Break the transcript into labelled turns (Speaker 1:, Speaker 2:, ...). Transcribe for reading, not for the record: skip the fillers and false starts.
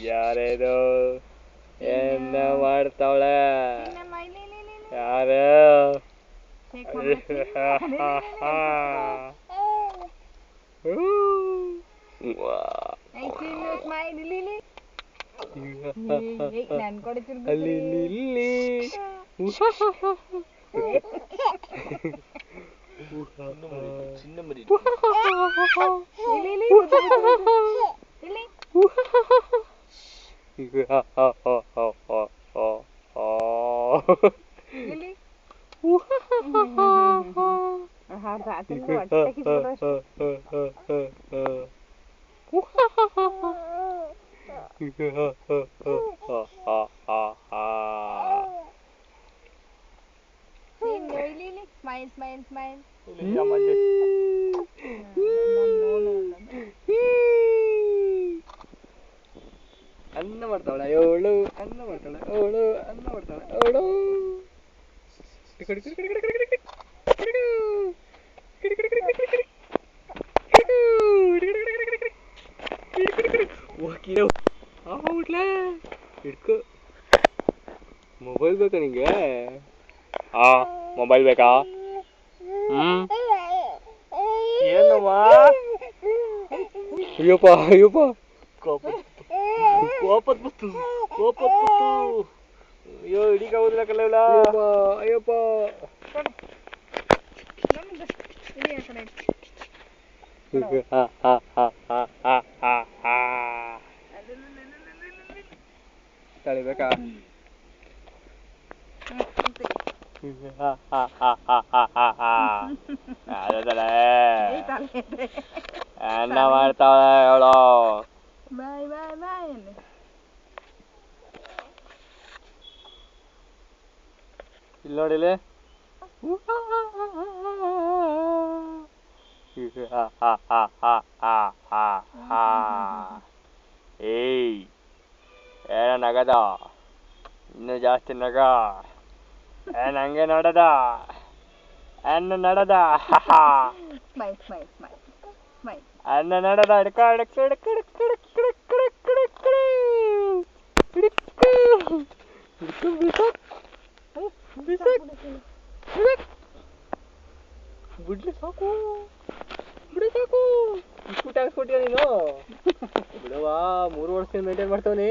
Speaker 1: ಯಾರೇದು ಎನ್ನ ಮಾಡ್ತಾವಳೆ ಯಾರು
Speaker 2: ಚಿನ್ನ ಮರಿ
Speaker 3: Smile, smile, smile.
Speaker 1: ಅನ್ನ ಮಾಡ್ತಾವಳ ಅವಳು ಅನ್ನ ಮಾಡ್ತಾಳ ಅವಳು ಅನ್ನ ಮಾಡ್ತಾಳ ಅವಳು ಹಿಡ್ಕೊ ಮೊಬೈಲ್ ಬೇಕಾ ನಿಂಗೆ ಮೊಬೈಲ್ ಬೇಕಾ
Speaker 2: ಏನವ್ವ
Speaker 1: ಅಯ್ಯಪ್ಪ ಅಯ್ಯಪ್ಪ
Speaker 2: ಕೋಪತ್ ಬತ್ತು ಅಯ್ಯೋ ಹಿಡಿಕ ಹೋದ್ಲಕ್ಕಲ್ಲ
Speaker 1: ಅಯ್ಯಪ್ಪ ತಳಿಬೇಕಾ ಅನ್ನ ಮಾಡ್ತಾವಳೆ ಅವಳು
Speaker 3: Bye, bye, bye.
Speaker 1: ಇಲ್ಲಿ ನೋಡಿಲಿ ಏಯ್ ಏನ ನಗದ ಇನ್ನು ಜಾಸ್ತಿ ನಗ ಏನ್ ಹಂಗೆ ನೋಡದ ಅನ್ನ ನಡದ
Speaker 3: Smile, smile, smile, smile.
Speaker 1: ಅನ್ನ ನಡದ ಹಿಡ್ಕ ಹಿಡ್ಕ ಹಿಡ್ಕ ಹಿಡ್ಕ ಹಿಡ್ಕ ಹಿಡ್ಕ ಹಿಡ್ಕ ಹಿಡ್ಕ ಹಿಡ್ಕ ಬಿಸಾಕ್ ಬಿಡ್ಲಿ ಸಾಕು ಬಿಡಿ ಸಾಕು ಇಸ್ಬಿಟ್ಟು ಹಾಕ್ಸ್ಬಿಟ್ಟಿಯ ನೀನು ಬಿಡವಾ 3 ವರ್ಷದಿಂದ ಮೇಂಟೈನ್ ಮಾಡ್ತಾವನಿ